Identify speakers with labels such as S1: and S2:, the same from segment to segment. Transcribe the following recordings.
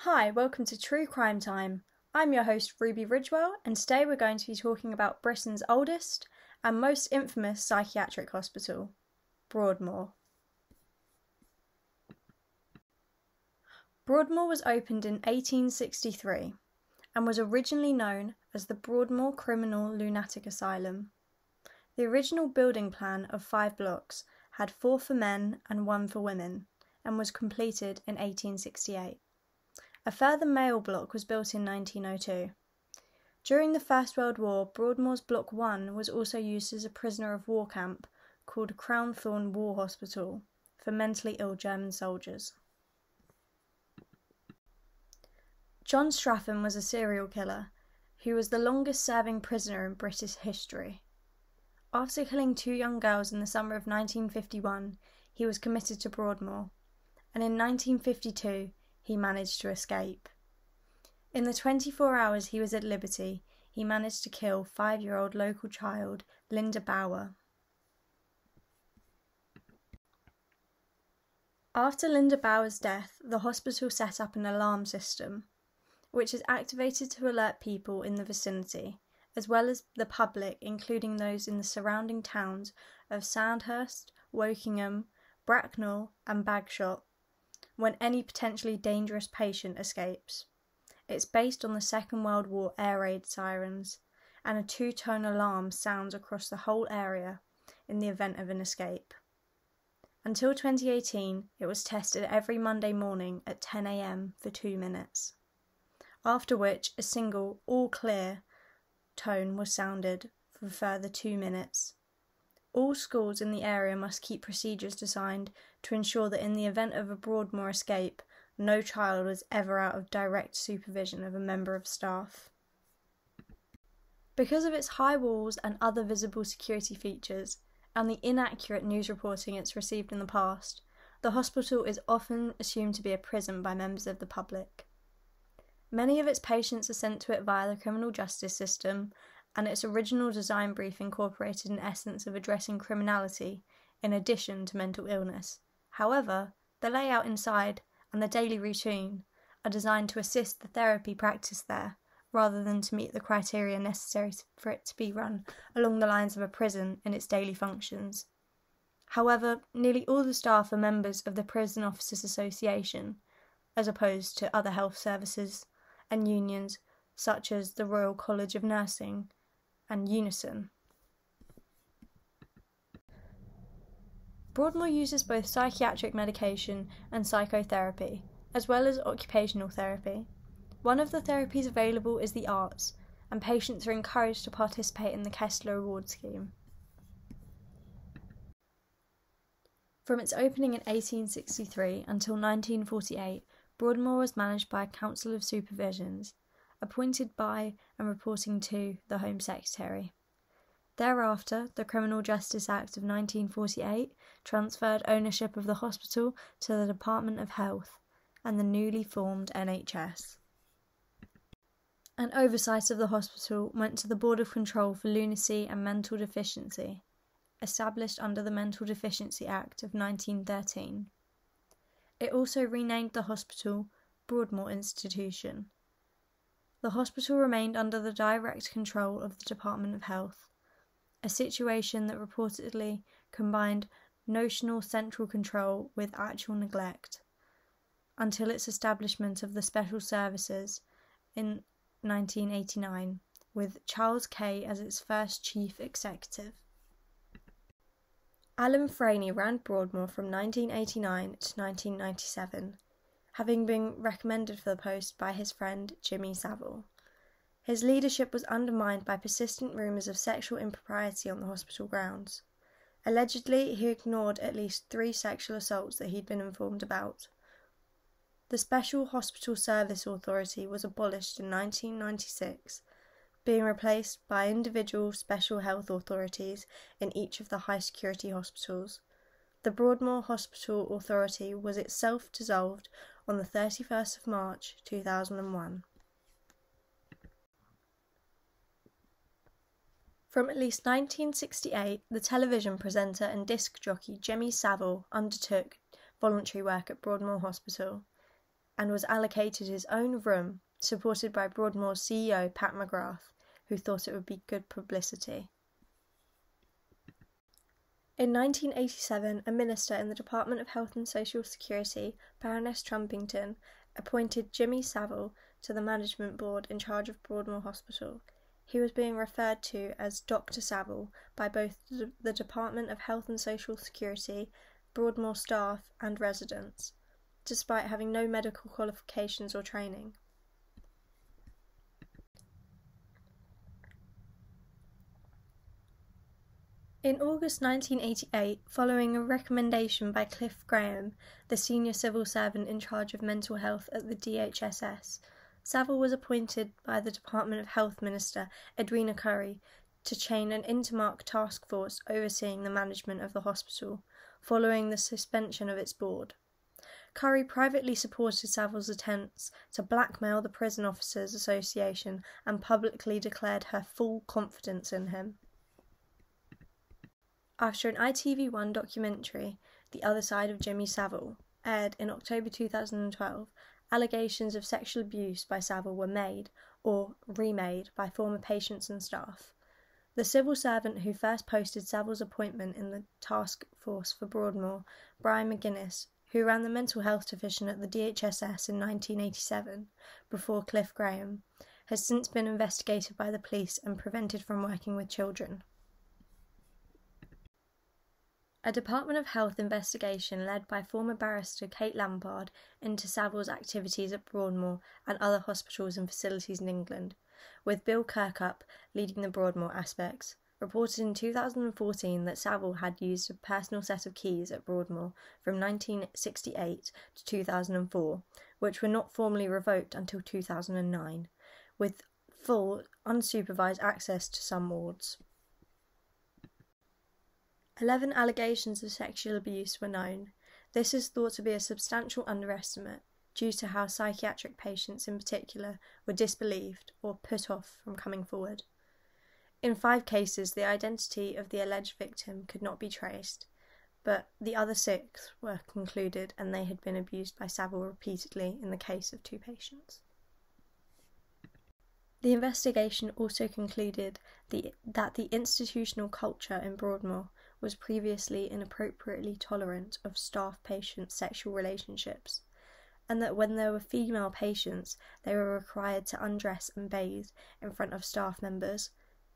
S1: Hi, welcome to True Crime Time. I'm your host Ruby Ridgewell, and today we're going to be talking about Britain's oldest and most infamous psychiatric hospital, Broadmoor. Broadmoor was opened in 1863 and was originally known as the Broadmoor Criminal Lunatic Asylum. The original building plan of 5 blocks had 4 for men and 1 for women and was completed in 1868. A further male block was built in 1902. During the First World War, Broadmoor's Block 1 was also used as a prisoner of war camp called Crownthorne War Hospital for mentally ill German soldiers. John Strafford was a serial killer who was the longest-serving prisoner in British history. After killing 2 young girls in the summer of 1951, he was committed to Broadmoor, and in 1952 he managed to escape. In the 24 hours he was at liberty, he managed to kill 5-year-old local child Linda Bauer. After Linda Bauer's death, the hospital set up an alarm system, which is activated to alert people in the vicinity, as well as the public, including those in the surrounding towns of Sandhurst, Wokingham, Bracknell and Bagshot, when any potentially dangerous patient escapes. It's based on the Second World War air raid sirens, and a 2-tone alarm sounds across the whole area in the event of an escape. Until 2018, it was tested every Monday morning at 10 a.m. for 2 minutes, after which a single all clear tone was sounded for a further 2 minutes. All schools in the area must keep procedures designed to ensure that in the event of a Broadmoor escape, no child was ever out of direct supervision of a member of staff. Because of its high walls and other visible security features, and the inaccurate news reporting it's received in the past, the hospital is often assumed to be a prison by members of the public. Many of its patients are sent to it via the criminal justice system, and its original design brief incorporated an essence of addressing criminality in addition to mental illness. However, the layout inside and the daily routine are designed to assist the therapy practiced there, rather than to meet the criteria necessary for it to be run along the lines of a prison in its daily functions. However, nearly all the staff are members of the Prison Officers Association, as opposed to other health services and unions such as the Royal College of Nursing and Unison. Broadmoor uses both psychiatric medication and psychotherapy, as well as occupational therapy. One of the therapies available is the arts, and patients are encouraged to participate in the Kessler Award Scheme. From its opening in 1863 until 1948, Broadmoor was managed by a Council of Supervisions, appointed by and reporting to the Home Secretary. Thereafter, the Criminal Justice Act of 1948 transferred ownership of the hospital to the Department of Health and the newly formed NHS. And oversight of the hospital went to the Board of Control for Lunacy and Mental Deficiency, established under the Mental Deficiency Act of 1913. It also renamed the hospital Broadmoor Institution. The hospital remained under the direct control of the Department of Health, a situation that reportedly combined notional central control with actual neglect, until its establishment of the Special Services in 1989, with Charles Kay as its first chief executive. Alan Franey ran Broadmoor from 1989 to 1997, having been recommended for the post by his friend Jimmy Savile. His leadership was undermined by persistent rumours of sexual impropriety on the hospital grounds. Allegedly, he ignored at least 3 sexual assaults that he'd been informed about. The Special Hospital Service Authority was abolished in 1996, being replaced by individual special health authorities in each of the high-security hospitals. The Broadmoor Hospital Authority was itself dissolved on the 31st of March 2001. From at least 1968, the television presenter and disc jockey Jimmy Savile undertook voluntary work at Broadmoor Hospital. and was allocated his own room, supported by Broadmoor's CEO Pat McGrath, who thought it would be good publicity. In 1987, a minister in the Department of Health and Social Security, Baroness Trumpington, appointed Jimmy Savile to the management board in charge of Broadmoor Hospital. He was being referred to as Dr. Savile by both the Department of Health and Social Security, Broadmoor staff and residents, despite having no medical qualifications or training. In August 1988, following a recommendation by Cliff Graham, the senior civil servant in charge of mental health at the DHSS, Savile was appointed by the Department of Health Minister Edwina Currie to chain an intermark task force overseeing the management of the hospital, following the suspension of its board. Currie privately supported Savile's attempts to blackmail the Prison Officers Association and publicly declared her full confidence in him. After an ITV1 documentary, The Other Side of Jimmy Savile, aired in October 2012, allegations of sexual abuse by Savile were made, or remade, by former patients and staff. The civil servant who first posted Savile's appointment in the task force for Broadmoor, Brian McGuinness, who ran the mental health division at the DHSS in 1987, before Cliff Graham, has since been investigated by the police and prevented from working with children. A Department of Health investigation led by former barrister Kate Lampard into Savile's activities at Broadmoor and other hospitals and facilities in England, with Bill Kirkup leading the Broadmoor aspects, reported in 2014 that Savile had used a personal set of keys at Broadmoor from 1968 to 2004, which were not formally revoked until 2009, with full, unsupervised access to some wards. 11 allegations of sexual abuse were known. This is thought to be a substantial underestimate due to how psychiatric patients in particular were disbelieved or put off from coming forward. In 5 cases, the identity of the alleged victim could not be traced, but the other 6 were concluded and they had been abused by Savile repeatedly in the case of 2 patients. The investigation also concluded that the institutional culture in Broadmoor was previously inappropriately tolerant of staff-patient sexual relationships, and that when there were female patients, they were required to undress and bathe in front of staff members,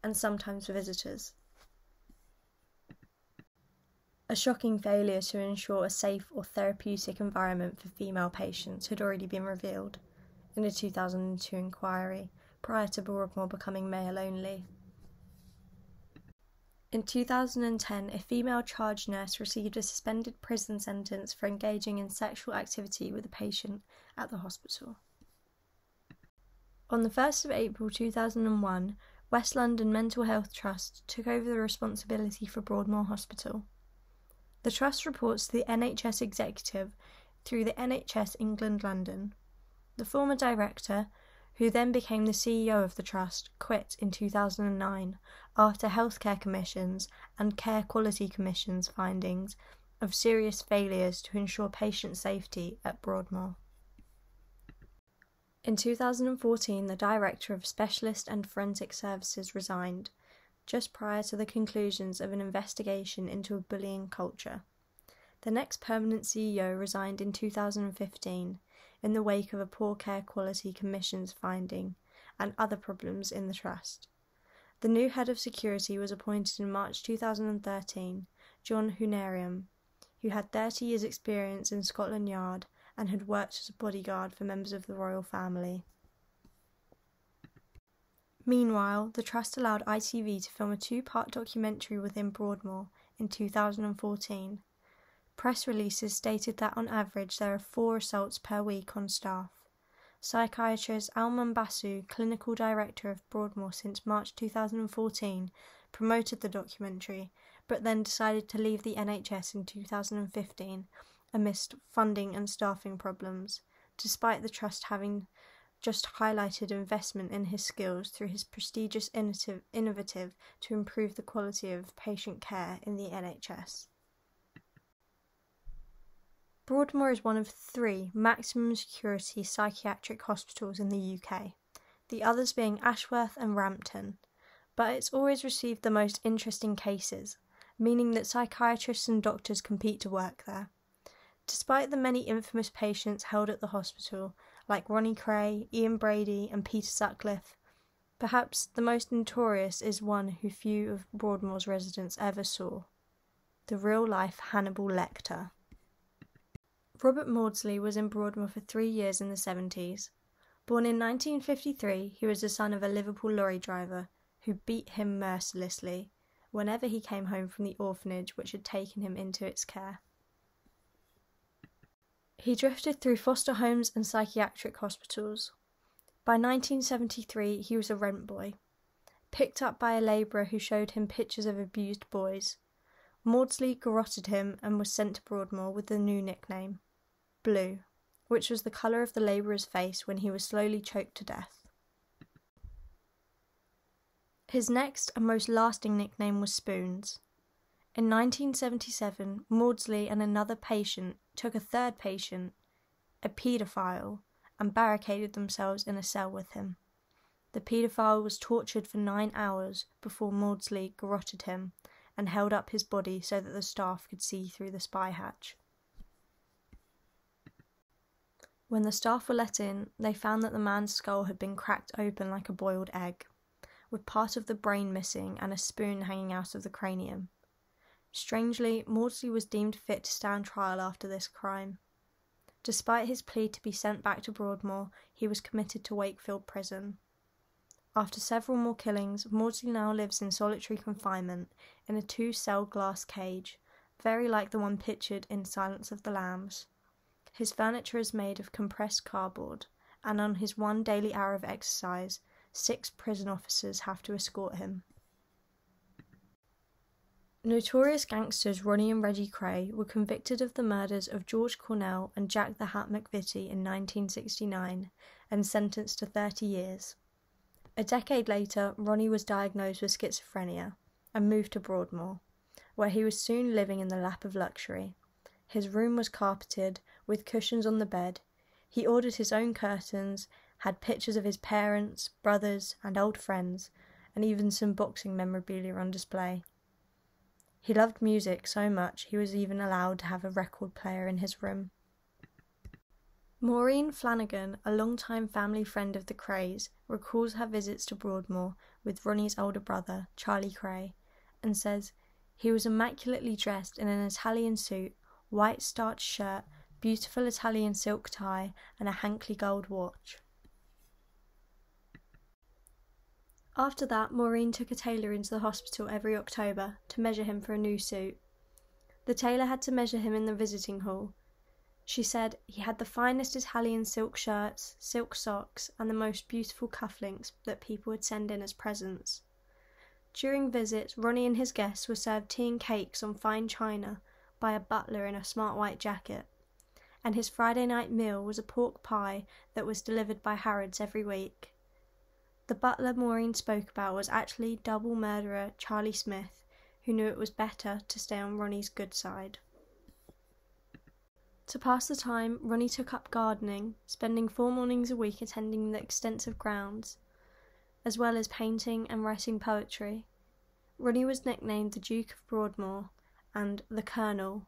S1: and sometimes visitors. A shocking failure to ensure a safe or therapeutic environment for female patients had already been revealed in a 2002 inquiry, prior to Broadmoor becoming male only. In 2010, a female charge nurse received a suspended prison sentence for engaging in sexual activity with a patient at the hospital. On the 1st of April 2001, West London Mental Health Trust took over the responsibility for Broadmoor Hospital. The Trust reports to the NHS Executive through the NHS England London. The former director, who then became the CEO of the Trust, quit in 2009 after Healthcare Commission's and Care Quality Commission's findings of serious failures to ensure patient safety at Broadmoor. In 2014, the Director of Specialist and Forensic Services resigned, just prior to the conclusions of an investigation into a bullying culture. The next permanent CEO resigned in 2015, in the wake of a poor Care Quality Commission's finding and other problems in the Trust. The new head of security was appointed in March 2013, John Hunerium, who had 30 years' experience in Scotland Yard and had worked as a bodyguard for members of the royal family. Meanwhile, the Trust allowed ITV to film a 2-part documentary within Broadmoor in 2014. Press releases stated that on average there are 4 assaults per week on staff. Psychiatrist Alman Basu, clinical director of Broadmoor since March 2014, promoted the documentary, but then decided to leave the NHS in 2015 amidst funding and staffing problems, despite the Trust having just highlighted investment in his skills through his prestigious innovative to improve the quality of patient care in the NHS. Broadmoor is one of 3 maximum security psychiatric hospitals in the UK, the others being Ashworth and Rampton, but it's always received the most interesting cases, meaning that psychiatrists and doctors compete to work there. Despite the many infamous patients held at the hospital, like Ronnie Kray, Ian Brady and Peter Sutcliffe, perhaps the most notorious is one who few of Broadmoor's residents ever saw, the real-life Hannibal Lecter. Robert Maudsley was in Broadmoor for 3 years in the 70s. Born in 1953, he was the son of a Liverpool lorry driver who beat him mercilessly whenever he came home from the orphanage which had taken him into its care. He drifted through foster homes and psychiatric hospitals. By 1973, he was a rent boy, picked up by a labourer who showed him pictures of abused boys. Maudsley garroted him and was sent to Broadmoor with the new nickname, Blue, which was the colour of the labourer's face when he was slowly choked to death. His next and most lasting nickname was Spoons. In 1977, Maudsley and another patient took a third patient, a paedophile, and barricaded themselves in a cell with him. The paedophile was tortured for 9 hours before Maudsley garroted him and held up his body so that the staff could see through the spy hatch. When the staff were let in, they found that the man's skull had been cracked open like a boiled egg, with part of the brain missing and a spoon hanging out of the cranium. Strangely, Maudsley was deemed fit to stand trial after this crime. Despite his plea to be sent back to Broadmoor, he was committed to Wakefield Prison. After several more killings, Maudsley now lives in solitary confinement in a 2-cell glass cage, very like the one pictured in Silence of the Lambs. His furniture is made of compressed cardboard, and on his 1 daily hour of exercise, 6 prison officers have to escort him. Notorious gangsters Ronnie and Reggie Kray were convicted of the murders of George Cornell and Jack the Hat McVitie in 1969 and sentenced to 30 years. A decade later, Ronnie was diagnosed with schizophrenia and moved to Broadmoor, where he was soon living in the lap of luxury. His room was carpeted, with cushions on the bed. He ordered his own curtains, had pictures of his parents, brothers, and old friends, and even some boxing memorabilia on display. He loved music so much he was even allowed to have a record player in his room. Maureen Flanagan, a long-time family friend of the Krays, recalls her visits to Broadmoor with Ronnie's older brother, Charlie Kray, and says, "He was immaculately dressed in an Italian suit, white starched shirt, beautiful Italian silk tie, and a Hankley gold watch." After that, Maureen took a tailor into the hospital every October to measure him for a new suit. The tailor had to measure him in the visiting hall. She said he had the finest Italian silk shirts, silk socks, and the most beautiful cufflinks that people would send in as presents. During visits, Ronnie and his guests were served tea and cakes on fine china by a butler in a smart white jacket, and his Friday night meal was a pork pie that was delivered by Harrods every week. The butler Maureen spoke about was actually double murderer Charlie Smith, who knew it was better to stay on Ronnie's good side. To pass the time, Ronnie took up gardening, spending 4 mornings a week attending the extensive grounds, as well as painting and writing poetry. Ronnie was nicknamed the Duke of Broadmoor and the Colonel.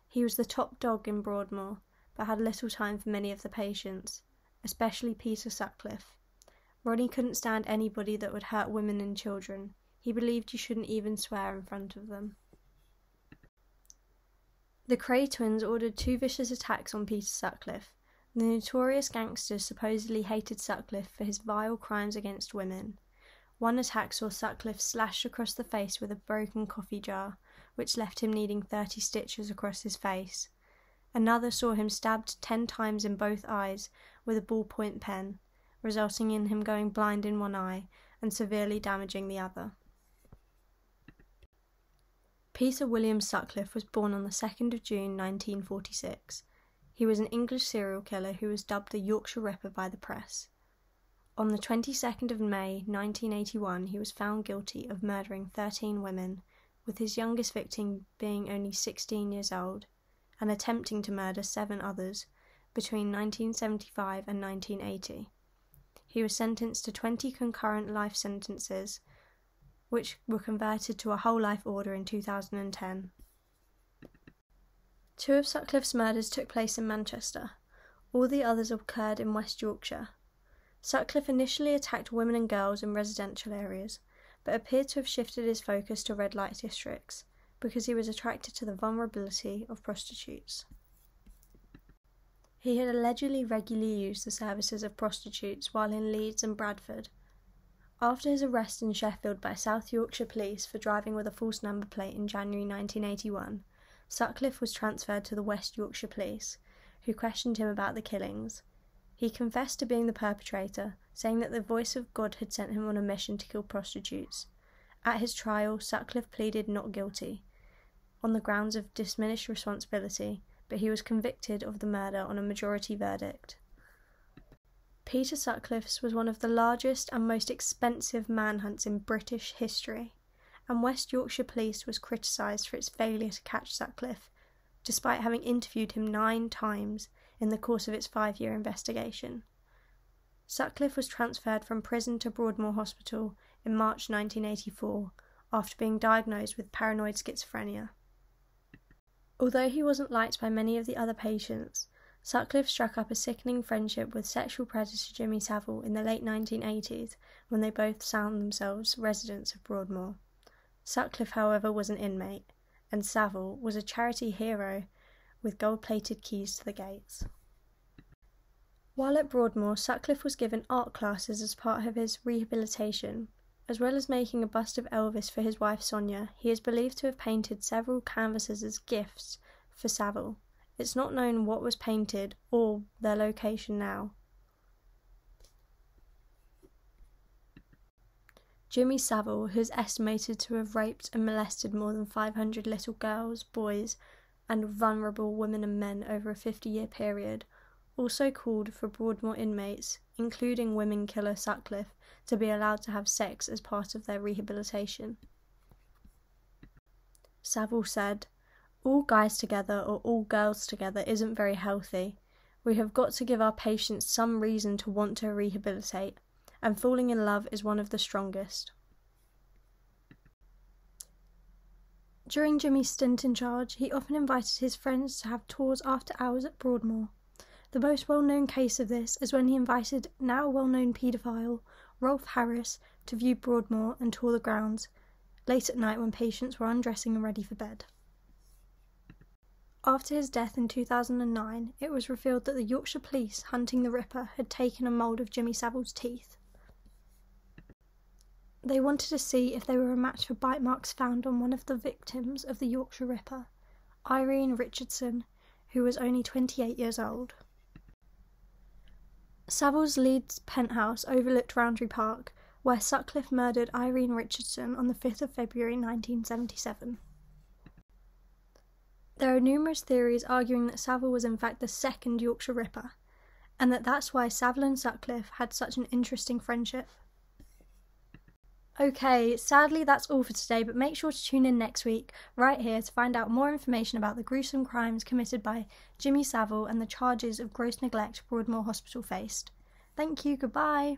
S1: He was the top dog in Broadmoor, but had little time for many of the patients, especially Peter Sutcliffe. Ronnie couldn't stand anybody that would hurt women and children. He believed you shouldn't even swear in front of them. The Kray twins ordered 2 vicious attacks on Peter Sutcliffe. The notorious gangsters supposedly hated Sutcliffe for his vile crimes against women. One attack saw Sutcliffe slashed across the face with a broken coffee jar, which left him needing 30 stitches across his face. Another saw him stabbed 10 times in both eyes with a ballpoint pen, resulting in him going blind in one eye and severely damaging the other. Peter William Sutcliffe was born on the 2nd of June 1946. He was an English serial killer who was dubbed the Yorkshire Ripper by the press. On the 22nd of May 1981, he was found guilty of murdering 13 women, with his youngest victim being only 16 years old, and attempting to murder 7 others between 1975 and 1980. He was sentenced to 20 concurrent life sentences, which were converted to a whole life order in 2010. 2 of Sutcliffe's murders took place in Manchester. All the others occurred in West Yorkshire. Sutcliffe initially attacked women and girls in residential areas, but appeared to have shifted his focus to red light districts because he was attracted to the vulnerability of prostitutes. He had allegedly regularly used the services of prostitutes while in Leeds and Bradford. After his arrest in Sheffield by South Yorkshire Police for driving with a false number plate in January 1981, Sutcliffe was transferred to the West Yorkshire Police, who questioned him about the killings. He confessed to being the perpetrator, saying that the voice of God had sent him on a mission to kill prostitutes. At his trial, Sutcliffe pleaded not guilty, on the grounds of diminished responsibility, but he was convicted of the murder on a majority verdict. Peter Sutcliffe's was one of the largest and most expensive manhunts in British history, and West Yorkshire Police was criticised for its failure to catch Sutcliffe, despite having interviewed him 9 times in the course of its 5-year investigation. Sutcliffe was transferred from prison to Broadmoor Hospital in March 1984 after being diagnosed with paranoid schizophrenia. Although he wasn't liked by many of the other patients, Sutcliffe struck up a sickening friendship with sexual predator Jimmy Savile in the late 1980s when they both found themselves residents of Broadmoor. Sutcliffe, however, was an inmate, and Savile was a charity hero with gold-plated keys to the gates. While at Broadmoor, Sutcliffe was given art classes as part of his rehabilitation. As well as making a bust of Elvis for his wife Sonia, he is believed to have painted several canvases as gifts for Savile. It's not known what was painted or their location now. Jimmy Savile, who is estimated to have raped and molested more than 500 little girls, boys, and vulnerable women and men over a 50-year period, also called for Broadmoor inmates, including women killer Sutcliffe, to be allowed to have sex as part of their rehabilitation. Savile said, "All guys together or all girls together isn't very healthy. We have got to give our patients some reason to want to rehabilitate, and falling in love is one of the strongest." During Jimmy's stint in charge, he often invited his friends to have tours after hours at Broadmoor. The most well-known case of this is when he invited now well-known paedophile Rolf Harris to view Broadmoor and tour the grounds, late at night when patients were undressing and ready for bed. After his death in 2009, it was revealed that the Yorkshire Police hunting the Ripper had taken a mould of Jimmy Savile's teeth. They wanted to see if they were a match for bite marks found on one of the victims of the Yorkshire Ripper, Irene Richardson, who was only 28 years old. Savile's Leeds penthouse overlooked Roundtree Park, where Sutcliffe murdered Irene Richardson on the 5th of February 1977. There are numerous theories arguing that Savile was in fact the second Yorkshire Ripper, and that's why Savile and Sutcliffe had such an interesting friendship. Okay, sadly that's all for today, but make sure to tune in next week, right here, to find out more information about the gruesome crimes committed by Jimmy Savile and the charges of gross neglect Broadmoor Hospital faced. Thank you, goodbye!